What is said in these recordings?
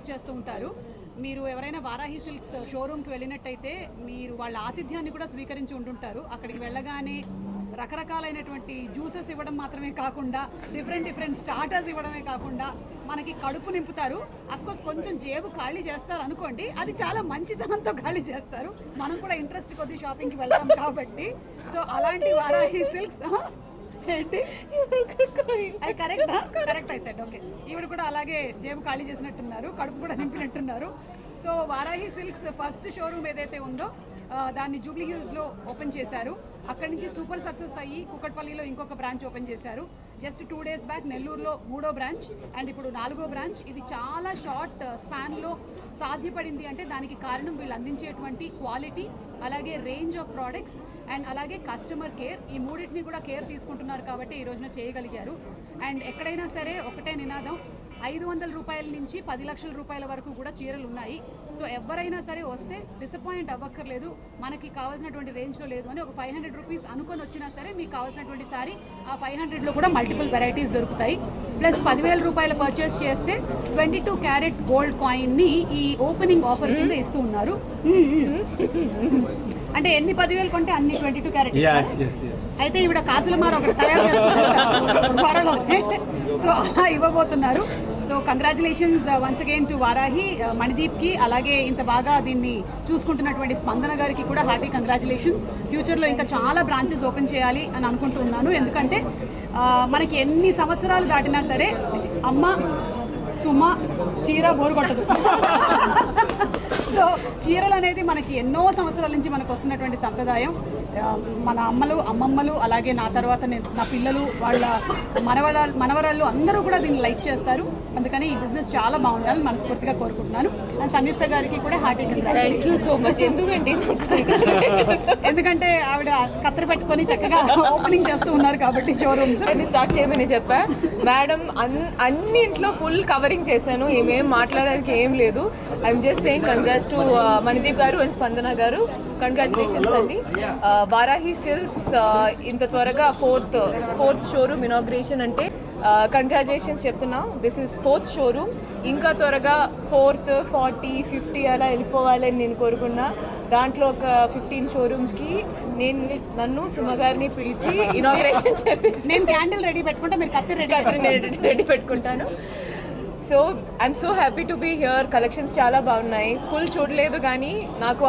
Work చేస్తూ ఉంటారు. మీరు ఎవరైనా వారాహి సిల్క్స్ షోరూమ్కి వెళ్ళినట్టయితే మీరు వాళ్ళ ఆతిథ్యాన్ని కూడా స్వీకరించి ఉంటుంటారు. అక్కడికి వెళ్ళగానే రకరకాలైనటువంటి జ్యూసెస్ ఇవ్వడం మాత్రమే కాకుండా డిఫరెంట్ స్టార్టర్స్ ఇవ్వడమే కాకుండా మనకి కడుపు నింపుతారు. అఫ్కోర్స్ కొంచెం జేబు ఖాళీ చేస్తారు అనుకోండి, అది చాలా మంచితనంతో ఖాళీ చేస్తారు. మనం కూడా ఇంట్రెస్ట్ కొద్ది షాపింగ్కి వెళ్తాం కాబట్టి. సో అలాంటి వారాహి సిల్క్స్ ఏంటి కరెక్ట్ ఐ సెడ్ ఓకే. ఈవిడ కూడా అలాగే జేబు ఖాళీ చేసినట్టున్నారు, కడుపు కూడా నింపినట్టున్నారు. So Varahi Silks first showroom ఏదైతే ఉందో దాన్ని జూబ్లీ హిల్స్లో ఓపెన్ చేశారు. అక్కడి నుంచి సూపర్ సక్సెస్ అయ్యి కుకట్పల్లిలో ఇంకొక బ్రాంచ్ ఓపెన్ చేశారు. జస్ట్ 2 days బ్యాక్ నెల్లూరులో 3వ బ్రాంచ్ అండ్ ఇప్పుడు 4వ బ్రాంచ్. ఇది చాలా షార్ట్ స్పాన్లో సాధ్యపడింది అంటే దానికి కారణం వీళ్ళు అందించేటువంటి క్వాలిటీ, అలాగే రేంజ్ ఆఫ్ ప్రోడక్ట్స్ అండ్ అలాగే కస్టమర్ కేర్. ఈ మూడింటిని కూడా కేర్ తీసుకుంటున్నారు కాబట్టి ఈ రోజున చేయగలిగారు. అండ్ ఎక్కడైనా సరే ఒకటే నినాదం, 500 రూపాయల నుంచి 10 లక్షల రూపాయల వరకు కూడా చీరలు ఉన్నాయి. సో ఎవరైనా సరే వస్తే డిసప్పాయింట్ అవ్వక్కర్లేదు, మనకి కావాల్సినటువంటి రేంజ్లో లేదు అని. ఒక 500 రూపీస్ అనుకొని వచ్చినా సరే మీకు కావాల్సినటువంటి సారీ ఆ 500లో కూడా మల్టిపుల్ వెరైటీస్ దొరుకుతాయి. ప్లస్ 10,000 రూపాయలు పర్చేస్ చేస్తే 22 క్యారెట్ గోల్డ్ కాయిన్ని ఈ ఓపెనింగ్ ఆఫర్ కింద ఇస్తూ ఉన్నారు. అంటే ఎన్ని 10,000 కొంటే అన్ని 22 క్యారెట్. అయితే ఈవిడ కాసుల మార ఒకటి తయారు చేస్తున్నారు, సో అలా ఇవ్వబోతున్నారు. So congratulations once again to Varahi, మణిదీప్కి, అలాగే ఇంత బాగా దీన్ని చూసుకుంటున్నటువంటి స్పందన గారికి కూడా హార్టీ కంగ్రాచులేషన్స్. ఫ్యూచర్లో ఇంకా చాలా బ్రాంచెస్ ఓపెన్ చేయాలి అని అనుకుంటున్నాను. ఎందుకంటే మనకి ఎన్ని సంవత్సరాలు దాటినా సరే అమ్మ సుమ చీర బోరు కొట్టదు. సో చీరలు అనేది మనకి ఎన్నో సంవత్సరాల నుంచి మనకు వస్తున్నటువంటి సంప్రదాయం. మన అమ్మమ్మలు అలాగే నా తర్వాత నా పిల్లలు, వాళ్ళ మనవరాళ్ళు అందరూ కూడా దీన్ని లైక్ చేస్తారు. అందుకని ఈ బిజినెస్ చాలా బాగుండాలని మనస్ఫూర్తిగా కోరుకుంటున్నాను. అండ్ సంయుక్త గారికి కూడా hearty congratulations. Thank you so much. ఎందుకంటే ఆవిడ కత్తెర పెట్టుకొని చక్కగా ఓపెనింగ్ చేస్తూ ఉన్నారు కాబట్టి షోరూమ్స్ స్టార్ట్ చేయమని చెప్పా మేడం. అన్నింట్లో ఫుల్ కవరింగ్ చేశాను, ఏమేం మాట్లాడడానికి ఏం లేదు. I'm just saying congrats to Manideep గారు అండ్ స్పందన గారు. కంగ్రాచులేషన్స్ అండి. వారాహి సిల్క్స్ ఇంత త్వరగా ఫోర్త్ షోరూమ్ ఇనాగ్రేషన్ అంటే కంగ్రాచులేషన్స్ చెప్తున్నా. This is 4th showroom. ఇంకా త్వరగా 4th, 40, 50 అలా వెళ్ళిపోవాలని నేను కోరుకున్నా. దాంట్లో ఒక 15 షోరూమ్స్కి నన్ను సుమగారిని పిలిచి ఇనాగ్రేషన్ చేపించి నేను క్యాండిల్ రెడీ పెట్టుకుంటా, మీరు కత్తి రెడీ పెట్టుకుంటాను. So I'm so happy to be here. Collections చాలా బాగున్నాయి. ఫుల్ చూడలేదు కానీ నాకు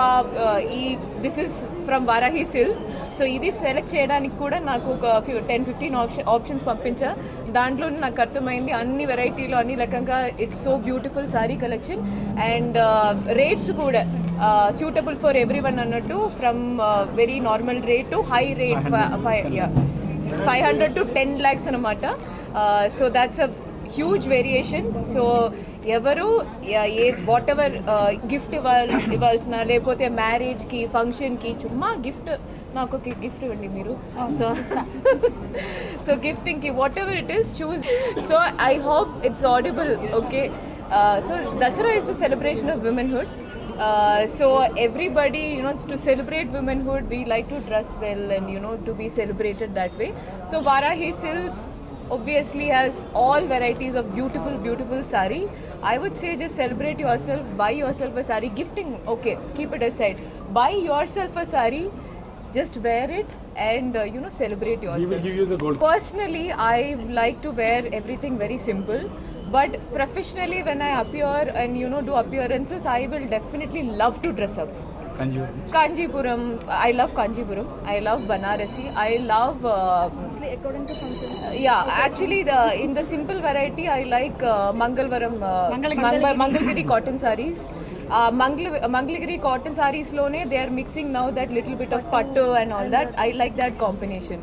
ఈ this is from Varahi Silks. So ఇది సెలెక్ట్ చేయడానికి కూడా నాకు ఒక 10-15 ఆప్షన్స్ పంపించా. దాంట్లో నాకు అర్థమైంది అన్ని వెరైటీలో అన్ని రకంగా it's so beautiful sorry collection. And rates కూడా సూటబుల్ ఫర్ ఎవ్రీ వన్ అన్నట్టు, from very normal rate to high rate 500 to 10 lakhs అనమాట. So that's a huge variation. So ఎవరు వాట్ ఎవర్ గిఫ్ట్ ఇవ్వాల్సిన, లేకపోతే మ్యారేజ్కి, ఫంక్షన్కి చుమ్మా గిఫ్ట్, నాకు ఒక గిఫ్ట్ ఇవ్వండి మీరు. సో గిఫ్టింగ్కి whatever it is choose. So I hope it's audible. Okay. So Dasara is the celebration of womanhood. So everybody, to celebrate womanhood, we like to dress well and to be celebrated that way. So Vaarahi Silks obviously has all varieties of beautiful sari. I would say just celebrate yourself, buy yourself a sari. Gifting, okay, keep it aside. Buy yourself a sari, just wear it and celebrate yourself. We will give you the gold. Personally, I like to wear everything very simple, but professionally when I appear and do appearances, I will definitely love to dress up. Kanjipuram, I love Kanjipuram. I love Banarasi. I love mostly according to functions. Yeah, actually in the simple variety I like Mangalgiri cotton sarees. Mangalgiri cotton sarees lone they are mixing now that little bit of pattu and all that. I like that combination.